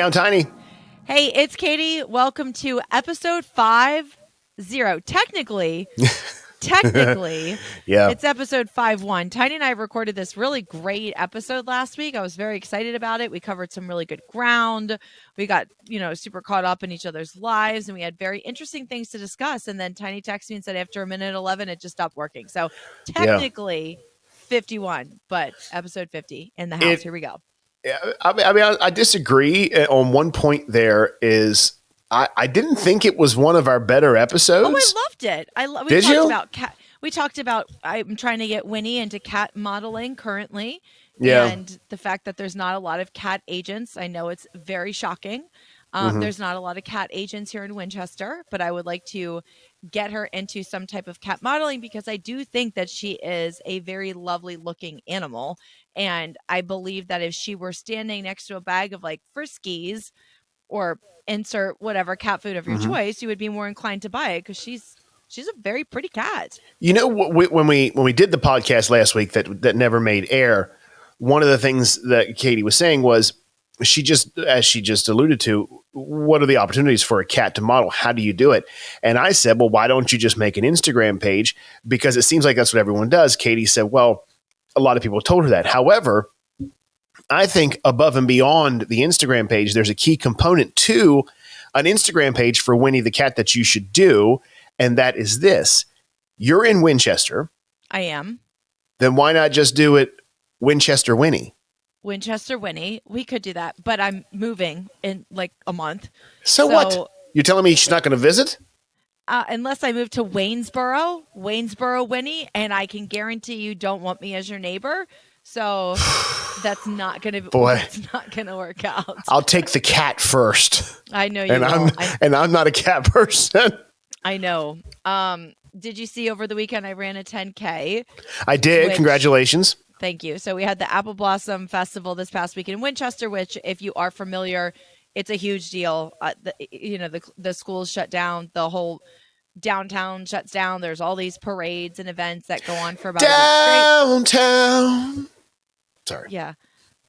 I'm Tiny. Hey, it's Katie. Welcome to episode 50. Technically, Yeah. it's episode 51. Tiny and I recorded this really great episode last week. I was very excited about it. We covered some really good ground. We got, super caught up in each other's lives, and we had very interesting things to discuss. And then Tiny texted me and said after a minute 11, it just stopped working. So technically 51, but episode 50 in the house. Here we go. Yeah, I disagree on one point. There is, I didn't think it was one of our better episodes. Oh, I loved it. Did you? About cat. We talked about. I'm trying to get Winnie into cat modeling currently, Yeah. and the fact that there's not a lot of cat agents. I know it's very shocking. There's not a lot of cat agents here in Winchester, but I would like to get her into some type of cat modeling because I do think that she is a very lovely looking animal. And I believe that if she were standing next to a bag of like Friskies or insert whatever cat food of your choice, you would be more inclined to buy it because she's a very pretty cat. You know, when we did the podcast last week that never made air, one of the things that Katie was saying was as she just alluded to, what are the opportunities for a cat to model? How do you do it? And I said, well, why don't you just make an Instagram page? Because it seems like that's what everyone does. Katie said, well, a lot of people told her that. However, I think above and beyond the Instagram page, there's a key component to an Instagram page for Winnie the cat that you should do. And that is this. You're in Winchester. I am. Then why not just do it Winchester Winnie? Winchester Winnie. We could do that, but I'm moving in like a month. So what? You're telling me she's not going to visit? Unless I move to Waynesboro Winnie, and I can guarantee you don't want me as your neighbor. So that's not going to work out. I'll take the cat first. I know you will. I'm not a cat person. I know. Did you see over the weekend I ran a 10K? I did. Congratulations. Thank you. So we had the Apple Blossom Festival this past week in Winchester, which if you are familiar, it's a huge deal. The schools shut down. The whole downtown shuts down. There's all these parades and events that go on for about downtown. Sorry. Yeah.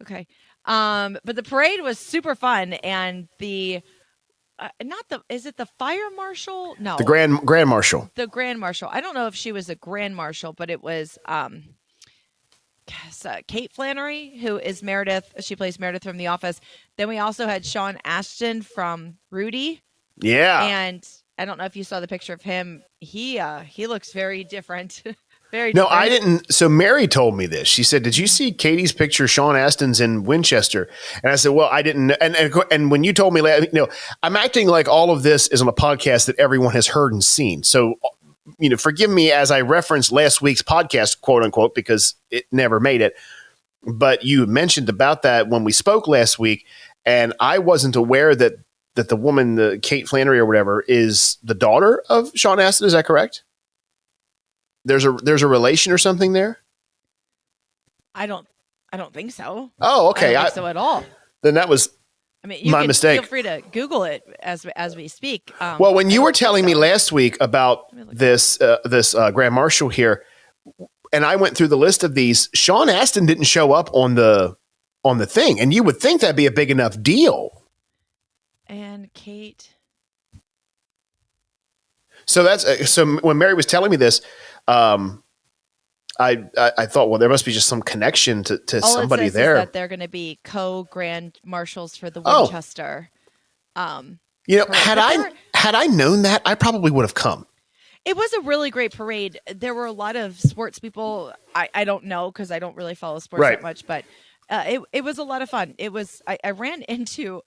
Okay. But the parade was super fun, and is it the fire marshal? No, the grand marshal. The grand marshal. I don't know if she was a grand marshal, but it was Kate Flannery, who is Meredith. She plays Meredith from The Office. Then we also had Sean Astin from Rudy. Yeah. And I don't know if you saw the picture of him. He looks very different. Very No, different. I didn't. So Mary told me this. She said, "Did you see Katie's picture? Sean Astin's in Winchester." And I said, "Well, I didn't." And when you told me, I'm acting like all of this is on a podcast that everyone has heard and seen. So, forgive me as I referenced last week's podcast, quote unquote, because it never made it. But you mentioned about that when we spoke last week, and I wasn't aware that the woman, the Kate Flannery or whatever, is the daughter of Sean Astin. Is that correct? There's a relation or something there? I don't think so. Oh, okay. I don't think so at all. Then that was my mistake. Feel free to Google it as we speak. Well, when you were telling me last week about this Grand Marshal here, and I went through the list of these, Sean Astin didn't show up on the thing, and you would think that'd be a big enough deal. And Kate. So when Mary was telling me this, I thought, well, there must be just some connection to somebody there. That they're going to be co-grand marshals for the Winchester. Had I known that, I probably would have come. It was a really great parade. There were a lot of sports people. I don't know because I don't really follow sports that much, but it was a lot of fun. It was. I ran into.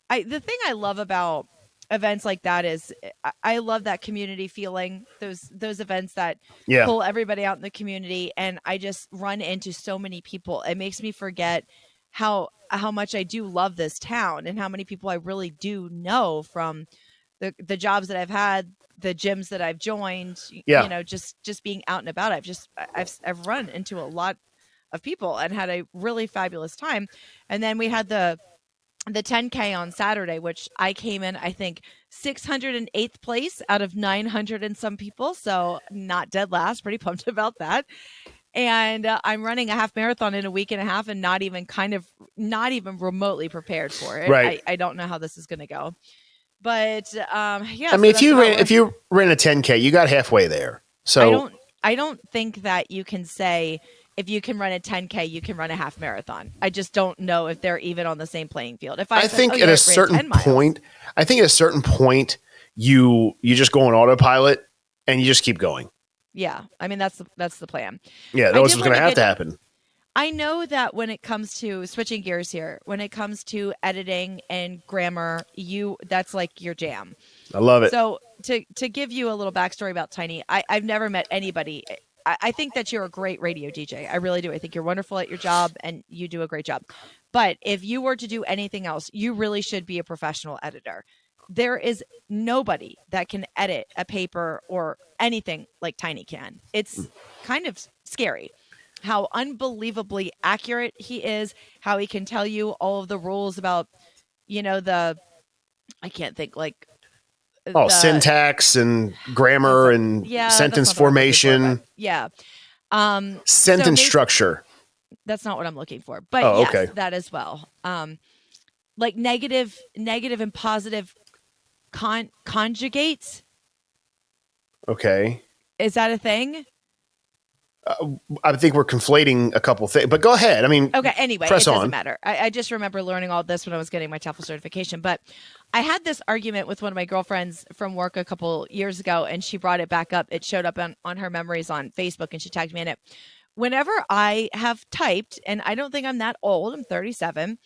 The thing I love about events like that is I love that community feeling, those events that pull everybody out in the community, and I just run into so many people. It makes me forget how much I do love this town and how many people I really do know from the jobs that I've had, the gyms that I've joined, just being out and about. I've run into a lot of people and had a really fabulous time. And then we had the 10K on Saturday, which I came in, I think, 608th place out of 900 and some people. So not dead last. Pretty pumped about that. And I'm running a half marathon in a week and a half and not even remotely prepared for it. Right. I don't know how this is going to go. But yeah, I mean, if you ran a 10K, you got halfway there. So I don't think that you can say if you can run a 10K, you can run a half marathon. I just don't know if they're even on the same playing field. If I think at a certain point, you just go on autopilot and you just keep going. Yeah, I mean that's the plan. Yeah, that's what's going to have to happen. I know that when it comes to switching gears here, when it comes to editing and grammar, that's like your jam. I love it. So to give you a little backstory about Tiny, I've never met anybody. I think that you're a great radio DJ. I really do. I think you're wonderful at your job and you do a great job. But if you were to do anything else, you really should be a professional editor. There is nobody that can edit a paper or anything like Tiny can. It's kind of scary how unbelievably accurate he is, how he can tell you all of the rules about, I can't think like syntax and grammar and sentence formation. Sentence structure. That's not what I'm looking for, but yes, that as well. Like negative and positive conjugates. Okay. Is that a thing? I think we're conflating a couple things, but go ahead. I mean, okay. Anyway, it doesn't matter. I just remember learning all this when I was getting my TOEFL certification. But I had this argument with one of my girlfriends from work a couple years ago, and she brought it back up. It showed up on her memories on Facebook, and she tagged me in it. Whenever I have typed, and I don't think I'm that old. I'm 37.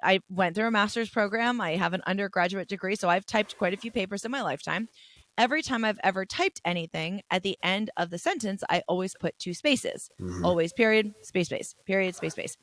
I went through a master's program. I have an undergraduate degree, so I've typed quite a few papers in my lifetime. Every time I've ever typed anything, at the end of the sentence, I always put 2 spaces. Mm-hmm. Always period, space, period, space.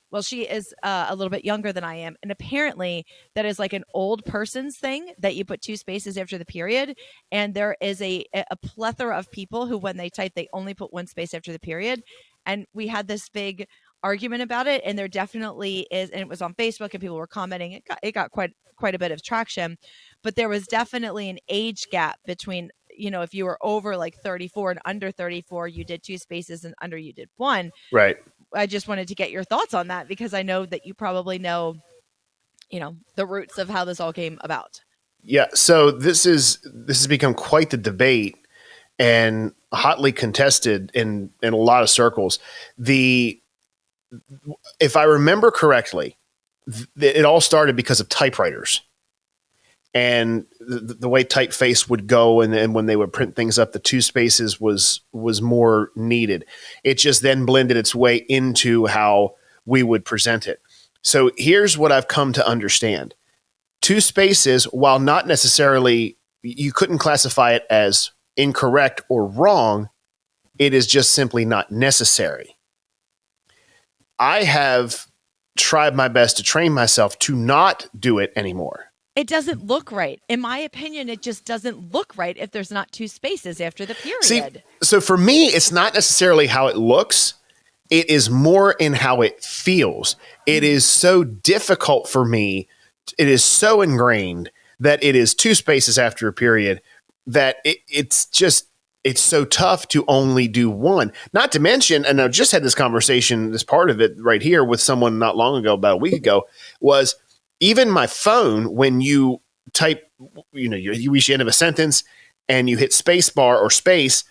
Well, she is a little bit younger than I am. And apparently that is like an old person's thing that you put 2 spaces after the period. And there is a plethora of people who, when they type, they only put 1 space after the period. And we had this big argument about it. And there definitely is, and it was on Facebook and people were commenting. It got quite a bit of traction, but there was definitely an age gap between, if you were over like 34 and under 34, you did 2 spaces, and under you did 1. Right. I just wanted to get your thoughts on that because I know that you probably know, the roots of how this all came about. Yeah. So this has become quite the debate and hotly contested in a lot of circles. If I remember correctly, it all started because of typewriters and the way typeface would go. And then when they would print things up, the 2 spaces was more needed. It just then blended its way into how we would present it. So here's what I've come to understand. 2 spaces, while not necessarily, you couldn't classify it as incorrect or wrong, it is just simply not necessary. I have tried my best to train myself to not do it anymore. It doesn't look right. In my opinion, it just doesn't look right if there's not 2 spaces after the period. See, so for me, it's not necessarily how it looks. It is more in how it feels. It is so difficult for me. It is so ingrained that it is 2 spaces after a period that it's so tough to only do 1. Not to mention, and I just had this conversation, this part of it right here with someone not long ago, about a week ago, was even my phone, when you type, you reach the end of a sentence and you hit space bar or space,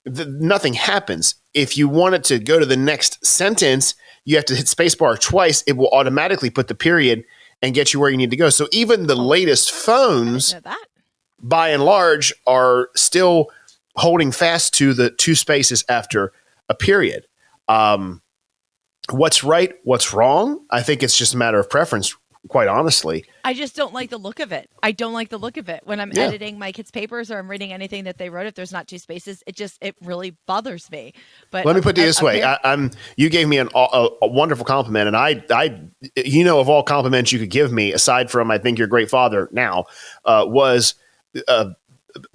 nothing happens. If you want it to go to the next sentence, you have to hit space bar twice. It will automatically put the period and get you where you need to go. So even the latest phones, by and large, are still holding fast to the 2 spaces after a period. What's right? What's wrong? I think it's just a matter of preference, quite honestly. I just don't like the look of it. I don't like the look of it. When I'm editing my kids' papers or I'm reading anything that they wrote, if there's not 2 spaces, it really bothers me. But let me put it this way. You gave me a wonderful compliment, and I of all compliments you could give me, aside from I think you're a great father now, was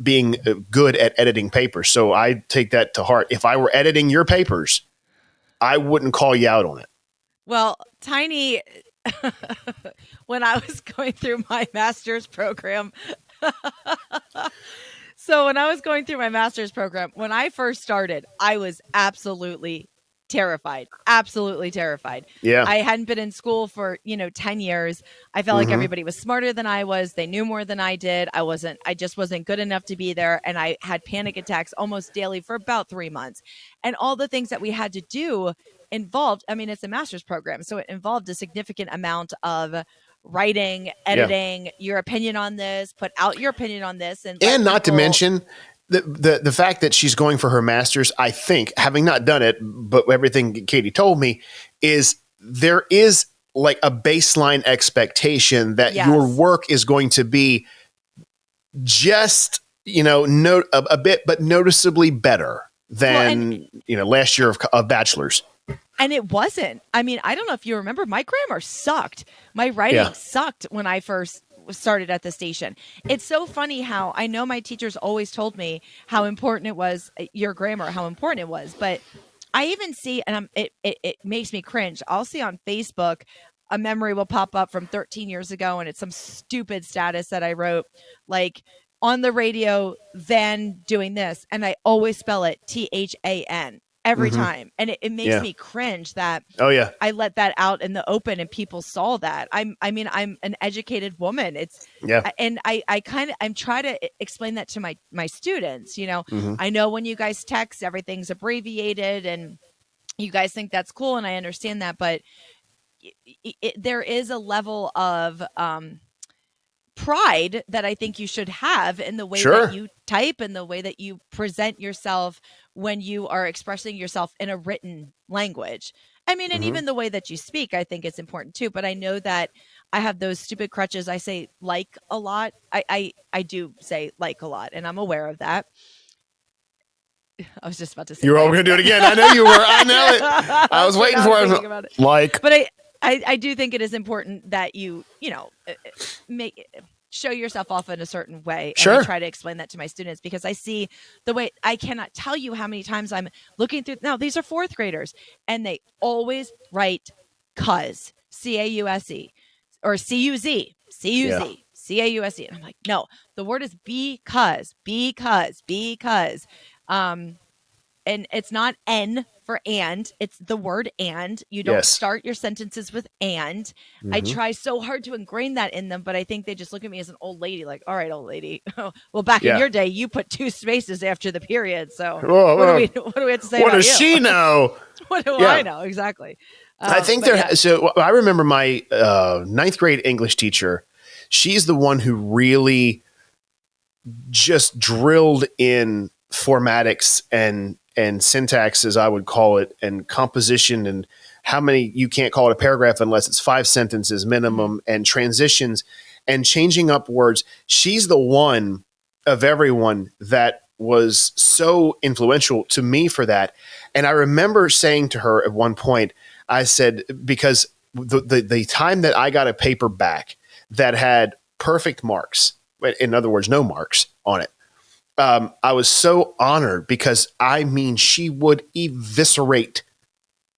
being good at editing papers. So I take that to heart. If I were editing your papers, I wouldn't call you out on it. Well, Tiny, when I was going through my master's program, when I first started, I was absolutely terrified, absolutely terrified. Yeah. I hadn't been in school for, 10 years. I felt like everybody was smarter than I was. They knew more than I did. I just wasn't good enough to be there. And I had panic attacks almost daily for about 3 months. And all the things that we had to do involved, it's a master's program. So it involved a significant amount of writing, editing, your opinion on this, put out your opinion on this. And not to mention the fact that she's going for her master's, I think, having not done it, but everything Katie told me is there is like a baseline expectation that your work is going to be just, a bit, but noticeably better than, last year of bachelor's. And it wasn't. I don't know if you remember, my grammar sucked. My writing sucked when I first started at the station. It's so funny how I know my teachers always told me how important it was, your grammar, how important it was. But I even see, and it makes me cringe. I'll see on Facebook, a memory will pop up from 13 years ago, and it's some stupid status that I wrote, like on the radio, then doing this. And I always spell it THAN. Every time. And it makes me cringe that I let that out in the open and people saw that. I'm an educated woman. And I'm trying to explain that to my students, I know when you guys text, everything's abbreviated and you guys think that's cool. And I understand that, but there is a level of, pride that I think you should have in the way that you type and the way that you present yourself when you are expressing yourself in a written language. And even the way that you speak, I think it's important too. But I know that I have those stupid crutches. I say like a lot. I do say like a lot, and I'm aware of that. I was just about to say. You're all going to do it again. I know you were. I know it. I was waiting for it. Like. But I do think it is important that you show yourself off in a certain way. And I try to explain that to my students because I see the way. I cannot tell you how many times I'm looking through. Now, these are fourth graders and they always write cuz, C-A-U-S-E or C-U-Z, C-U-Z, C-A-U-S-E. And I'm like, no, the word is because. And it's not N for and, it's the word and. You don't start your sentences with and. I try so hard to ingrain that in them, but I think they just look at me as an old lady, like, all right, old lady. Well, back in your day, you put 2 spaces after the period. So what do we have to say what about does you? She know? What do I know? Exactly. I think so I remember my 9th grade English teacher. She's the one who really just drilled in formatics and syntax, as I would call it, and composition, and how many, you can't call it a paragraph unless it's 5 sentences minimum, and transitions and changing up words. She's the one of everyone that was so influential to me for that. And I remember saying to her at one point, I said, because the time that I got a paper back that had perfect marks, in other words, no marks on it, I was so honored because she would eviscerate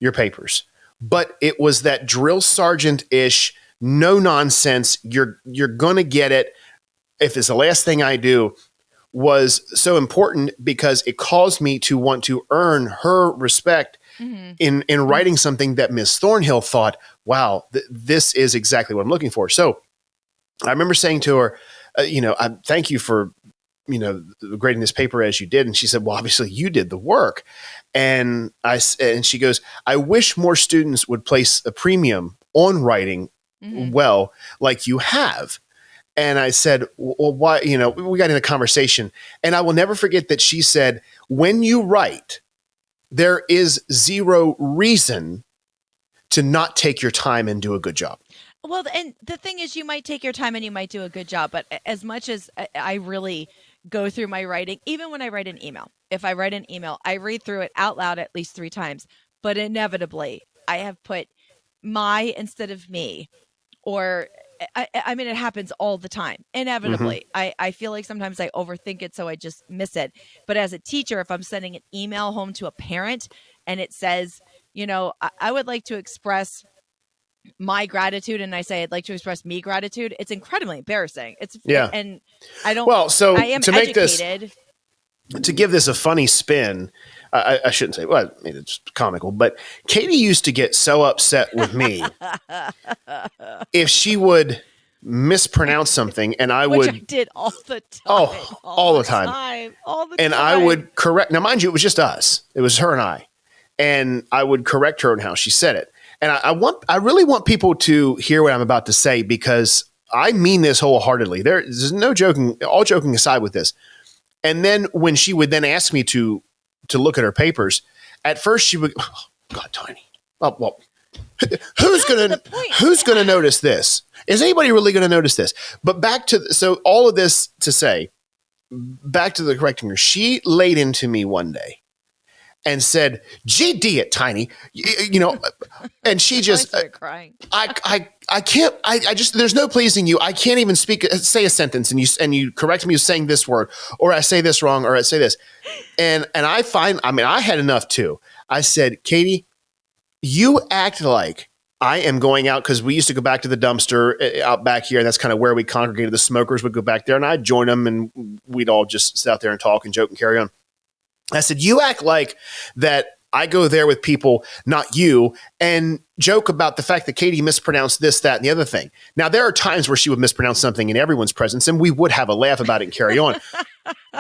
your papers, but it was that drill sergeant-ish, no nonsense. You're going to get it. If it's the last thing I do, was so important because it caused me to want to earn her respect in writing something that Miss Thornhill thought, wow, this is exactly what I'm looking for. So I remember saying to her, I thank you for, grading this paper as you did. And she said, well, obviously you did the work. And she goes, I wish more students would place a premium on writing well, like you have. And I said, well, why, we got in a conversation, and I will never forget that she said, when you write, there is zero reason to not take your time and do a good job. Well, and the thing is, you might take your time and you might do a good job, but as much as I really go through my writing, even when I write an email, if I write an email, I read through it out loud at least 3 times, but inevitably I have put my instead of me, or it happens all the time. Inevitably, I feel like sometimes I overthink it, so I just miss it. But as a teacher, if I'm sending an email home to a parent and it says, I would like to express my gratitude, and I say I'd like to express me gratitude, it's incredibly embarrassing. And I don't. Well, so I am to make educated. to give this a funny spin, I shouldn't say, well, I mean, it's comical, but Katie used to get so upset with me if she would mispronounce something and I Which would. I did all the time. Oh, all the time. All the and time. I would correct. Now, mind you, it was just us. It was her and I. And I would correct her on how she said it. And I really want people to hear what I'm about to say because I mean this wholeheartedly. There's no joking, all joking aside with this. And then when she would then ask me to look at her papers, at first she would, oh, God, Tiny. Oh, well, who's gonna notice this? Is anybody really gonna notice this? But so all of this to say, back to the correcting her. She laid into me one day and said, "GD it, Tiny," and she just started crying. I can't. I just there's no pleasing you. I can't even say a sentence, and you correct me as saying this word, or I say this wrong, or I say this, and I had enough too. I said, Katie, you act like I am going out because we used to go back to the dumpster out back here, and that's kind of where we congregated. The smokers would go back there, and I'd join them, and we'd all just sit out there and talk and joke and carry on. I said, you act like that I go there with people, not you, and joke about the fact that Katie mispronounced this, that, and the other thing. Now, there are times where she would mispronounce something in everyone's presence, and we would have a laugh about it and carry on.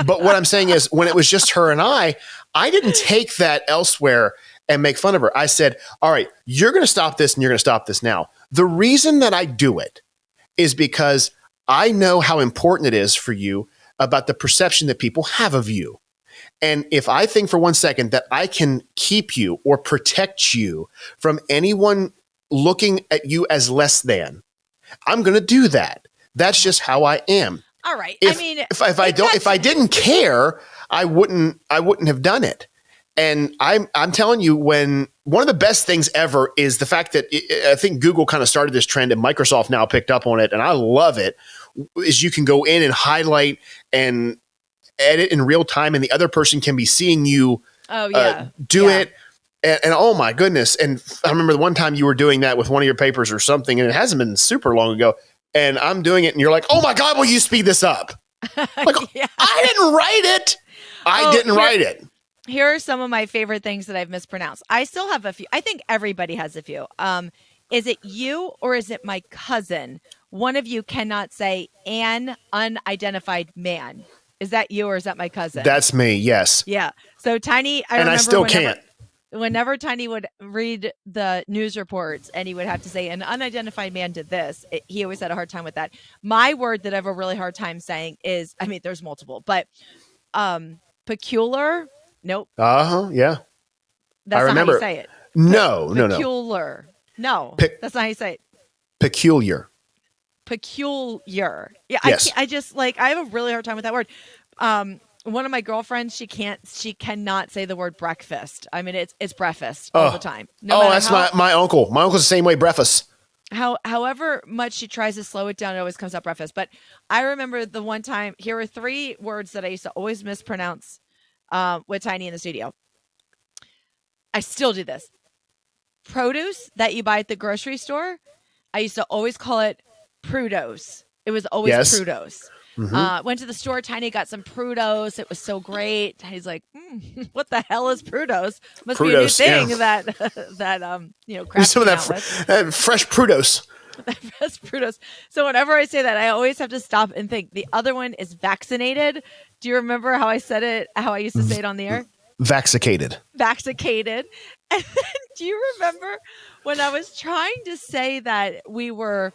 But what I'm saying is, when it was just her and I didn't take that elsewhere and make fun of her. I said, all right, you're going to stop this, and you're going to stop this now. The reason that I do it is because I know how important it is for you about the perception that people have of you. And if I think for 1 second that I can keep you or protect you from anyone looking at you as less than, I'm going to do that. That's just how I am. All right. If I didn't care, I wouldn't have done it. And I'm telling you, when one of the best things ever is the fact that I think Google kind of started this trend and Microsoft now picked up on it, and I love it, is you can go in and highlight and edit in real time, and the other person can be seeing you do it. And oh my goodness. And I remember the one time you were doing that with one of your papers or something, and it hasn't been super long ago. And I'm doing it, and you're like, oh my God, will you speed this up? Like, yeah. I didn't write it. I didn't write it. Here are some of my favorite things that I've mispronounced. I still have a few. I think everybody has a few. Is it you or is it my cousin? One of you cannot say an unidentified man. Is that you or is that my cousin? That's me, yes. Yeah. So Tiny, I still can't. Whenever Tiny would read the news reports and he would have to say an unidentified man did this, he always had a hard time with that. My word that I have a really hard time saying is, there's multiple, but peculiar. Nope. Yeah. That's not how you say it. No. Peculiar. No, that's not how you say it. Peculiar. Yeah, yes. I have a really hard time with that word. One of my girlfriends, she cannot say the word breakfast. It's breakfast all the time. That's my uncle. My uncle's the same way, breakfast. However much she tries to slow it down, it always comes out breakfast. But I remember the one time, here are 3 words that I used to always mispronounce with Tiny in the studio. I still do this. Produce that you buy at the grocery store, I used to always call it Prudos. It was always Prudos. Mm-hmm. Went to the store. Tiny got some Prudos. It was so great. Tiny's like, what the hell is Prudos? Must be a new thing that crap. Some of that fresh Prudos. Fresh Prudos. So whenever I say that, I always have to stop and think. The other one is vaccinated. Do you remember how I said it? How I used to say it on the air? Vaxicated. And then, do you remember when I was trying to say that we were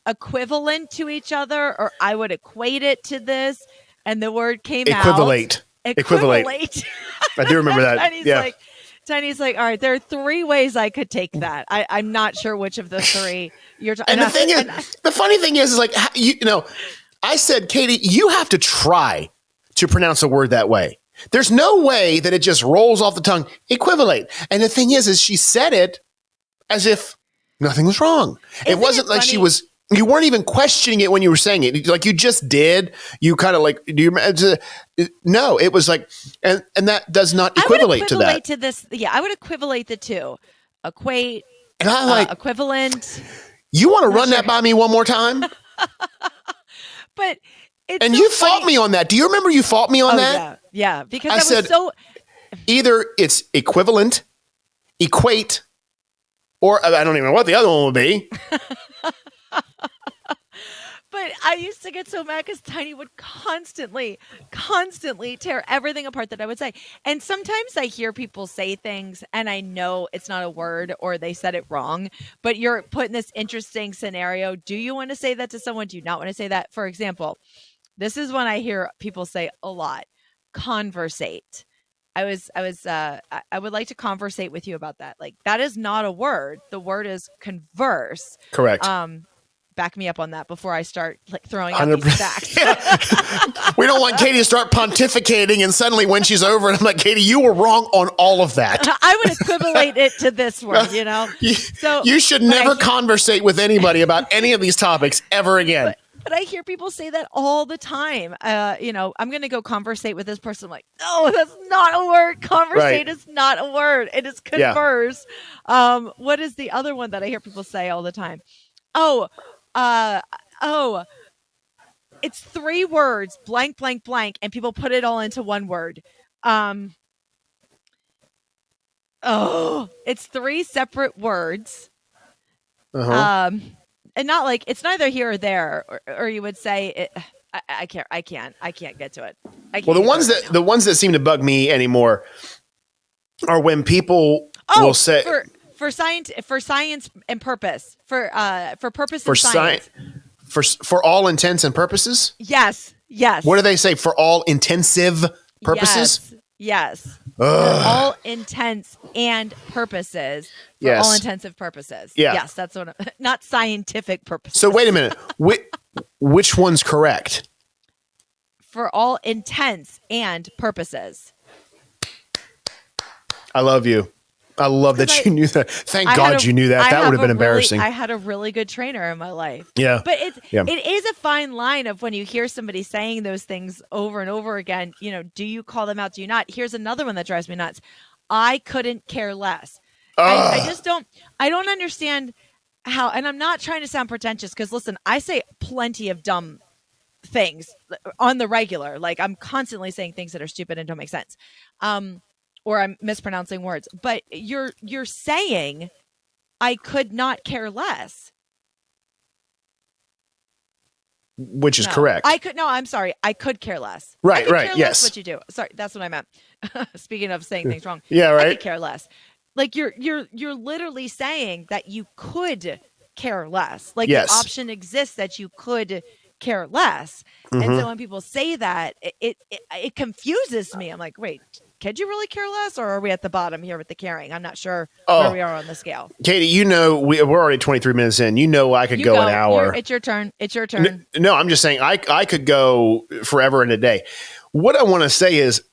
equivalent to each other, or I would equate it to this, and the word came Equivalate. out. Equivalate. I do remember that. Tiny's like, all right, there are 3 ways I could take that. I'm not sure which of the 3 you're talking about. And the funny thing is like, I said, Katie, you have to try to pronounce a word that way. There's no way that it just rolls off the tongue. Equivalate. And the thing is she said it as if nothing was wrong. It wasn't like she was. You weren't even questioning it when you were saying it. Like you just did. You kind of like, do you? No, it was like, and that does not equivalate to that. I would equivalate to this. Yeah, I would equivalate the 2. Equate. And I like equivalent. You want to run that by me one more time? But you fought me on that. Do you remember you fought me on that? Yeah, because I said, Either it's equivalent, equate, or I don't even know what the other one would be. But I used to get so mad because Tiny would constantly tear everything apart that I would say. And sometimes I hear people say things and I know it's not a word or they said it wrong, but you're put in this interesting scenario. Do you want to say that to someone? Do you not want to say that? For example, this is one I hear people say a lot. Conversate. I would like to conversate with you about that. Like, that is not a word. The word is converse. Correct. Back me up on that before I start like throwing out these facts. We don't want Katie to start pontificating and suddenly when she's over and I'm like, Katie, you were wrong on all of that. I would equivalate it to this word, you know? So you should never conversate with anybody about any of these topics ever again. But I hear people say that all the time. You know, I'm going to go conversate with this person. I'm like, no, that's not a word. Conversate is not a word. It is converse. Yeah. What is the other one that I hear people say all the time? It's 3 words, blank, blank, blank, and people put it all into one word. It's 3 separate words. Uh-huh. And not like it's neither here or there, or you would say it. I can't get to it. Well, the ones that seem to bug me anymore are when people will say for science and purpose for purpose and science. For all intents and purposes? Yes. What do they say? For all intensive purposes? Yes. For all intents and purposes. For all intensive purposes. Yeah. Yes, that's what not scientific purposes. So wait a minute. Which one's correct? For all intents and purposes. I love you. I love that you knew that. Thank God you knew that. That would have been embarrassing. I had a really good trainer in my life. Yeah. But it is a fine line of when you hear somebody saying those things over and over again, you know, do you call them out? Do you not? Here's another one that drives me nuts. I couldn't care less. I just don't understand how, and I'm not trying to sound pretentious because listen, I say plenty of dumb things on the regular. Like I'm constantly saying things that are stupid and don't make sense. Or I'm mispronouncing words, but you're saying I could not care less. Which is correct. I'm sorry. I could care less. Right, I could right. Care yes. Less what you do. Sorry, that's what I meant. Speaking of saying things wrong. Yeah, right. I could care less. Like you're literally saying that you could care less. Like the option exists that you could care less. Mm-hmm. And so when people say that, it confuses me. I'm like, wait, could you really care less, or are we at the bottom here with the caring? I'm not sure where we are on the scale. Katie, you know, we're already 23 minutes in. You know, I could go an hour. It's your turn. It's your turn. No, I'm just saying I could go forever and a day. What I want to say is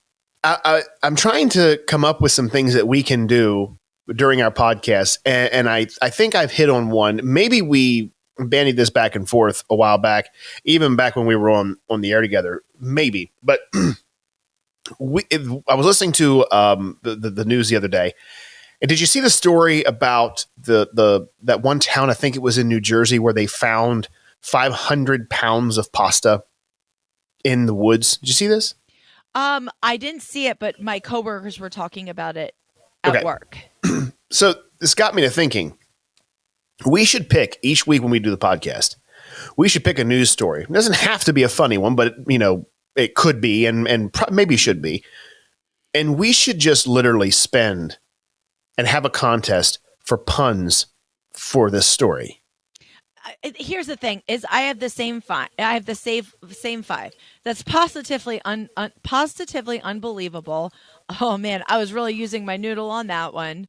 I'm trying to come up with some things that we can do during our podcast. And I think I've hit on one. Maybe we bandied this back and forth a while back, even back when we were on the air together, maybe. But I was listening to the news the other day, and did you see the story about that one town? I think it was in New Jersey, where they found 500 pounds of pasta in the woods. Did you see this? I didn't see it, but my coworkers were talking about it at work. So this got me to thinking. We should pick each week when we do the podcast. We should pick a news story. It doesn't have to be a funny one, but it could be, and maybe should be. And we should just literally spend and have a contest for puns for this story. Here's the thing: is I have the same 5. I have the same 5. That's positively positively unbelievable. Oh man, I was really using my noodle on that one.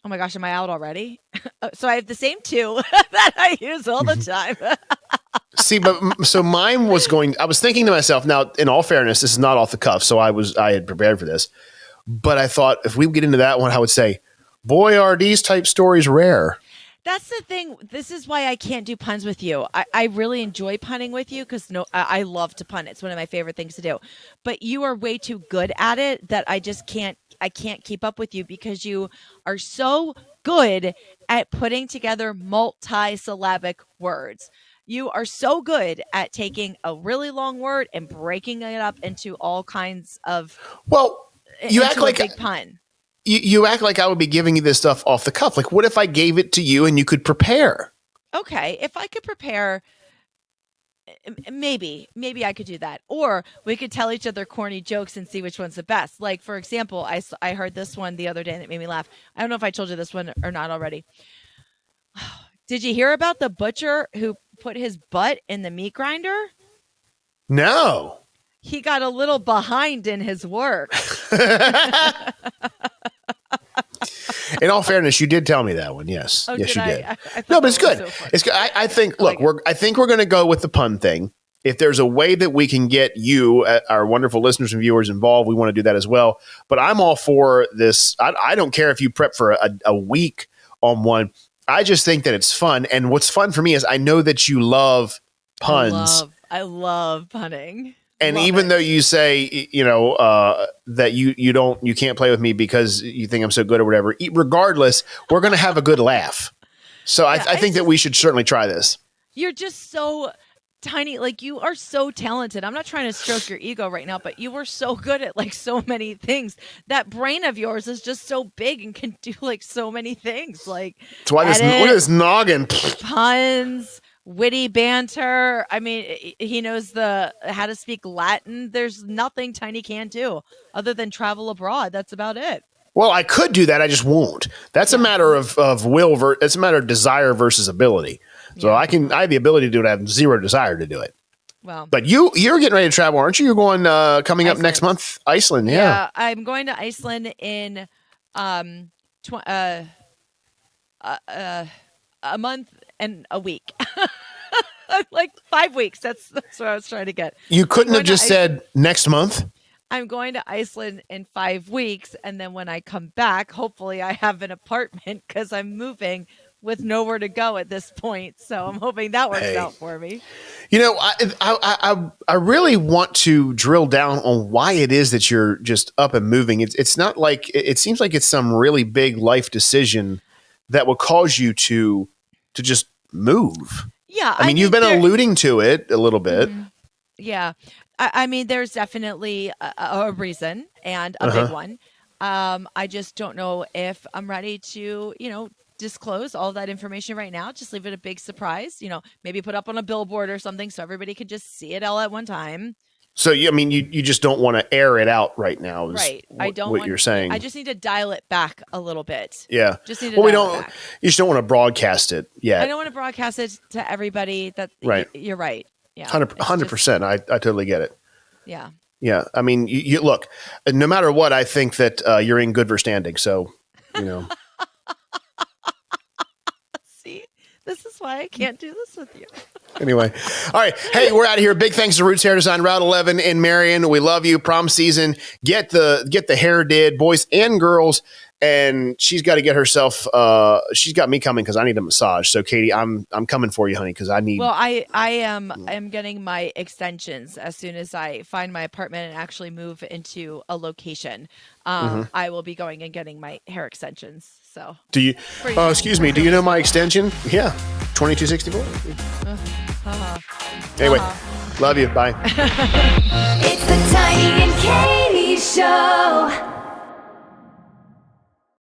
Oh my gosh, am I out already? So I have the same 2 that I use all the time. See, but so mine was I was thinking to myself, now, in all fairness, this is not off the cuff, so I had prepared for this. But I thought if we would get into that one, I would say, boy, are these type stories rare. That's the thing. This is why I can't do puns with you. I really enjoy punning with you because I love to pun. It's one of my favorite things to do. But you are way too good at it that I just can't keep up with you because you are so good at putting together multi-syllabic words. You are so good at taking a really long word and breaking it up into all kinds of. Well, you act like a big pun. You act like I would be giving you this stuff off the cuff. Like, what if I gave it to you and you could prepare? Okay, if I could prepare, maybe I could do that. Or we could tell each other corny jokes and see which one's the best. Like, for example, I heard this one the other day and it made me laugh. I don't know if I told you this one or not already. Did you hear about the butcher who put his butt in the meat grinder? No. He got a little behind in his work. In all fairness, you did tell me that one. Yes. Oh, yes, you did. I No, but it's good. It's good. I think, look, I think we're going to go with the pun thing. If there's a way that we can get you, our wonderful listeners and viewers, involved, we want to do that as well. But I'm all for this. I don't care if you prep for a week on one. I just think that it's fun. And what's fun for me is I know that you love puns. I love punning. And even though you say, that you can't play with me because you think I'm so good or whatever, regardless, we're going to have a good laugh. So yeah, I think that we should certainly try this. You're just so tiny. Like, you are so talented. I'm not trying to stroke your ego right now, but you are so good at like so many things. That brain of yours is just so big and can do like so many things. Like, that's why look at this noggin. Puns, witty banter. I mean, he knows how to speak Latin. There's nothing Tiny can't do other than travel abroad. That's about it. Well, I could do that. I just won't. That's a matter of will. It's a matter of desire versus ability. So I have the ability to do it. I have zero desire to do it. Well, but you're getting ready to travel, aren't you? You're going coming up next month, Iceland. Yeah, I'm going to Iceland in a month and a week. Like 5 weeks. That's what I was trying to get. You couldn't have just said next month. I'm going to Iceland in 5 weeks, and then when I come back, hopefully I have an apartment because I'm moving with nowhere to go at this point. So I'm hoping that works out for me. You know, I really want to drill down on why it is that you're just up and moving. It's not like it seems like it's some really big life decision that will cause you to just move. Yeah, I mean you've been alluding to it a little bit. Mm-hmm. Yeah. I mean, there's definitely a reason and a big one. I just don't know if I'm ready to, disclose all that information right now. Just leave it a big surprise, maybe put up on a billboard or something so everybody could just see it all at one time. So, you just don't want to air it out right now. Right. I don't what you're saying. I just need to dial it back a little bit. Yeah. Just need to dial it back. You just don't want to broadcast it yet. I don't want to broadcast it to everybody. Right. You're right. Yeah. 100%. I totally get it. Yeah. Yeah. I mean, you look, no matter what, I think that you're in good for standing. So, See, this is why I can't do this with you. Anyway. All right. Hey, we're out of here. Big thanks to Roots Hair Design, Route 11 in Marion. We love you. Prom season. Get the hair did, boys and girls. And she's got to get herself. She's got me coming because I need a massage. So, Katie, I'm coming for you, honey, because I need. Well, I am getting my extensions as soon as I find my apartment and actually move into a location. I will be going and getting my hair extensions. So. Do you? Excuse me. Do you know my extension? Yeah, 2264. Anyway, love you. Bye. It's the Tiny and Katie Show.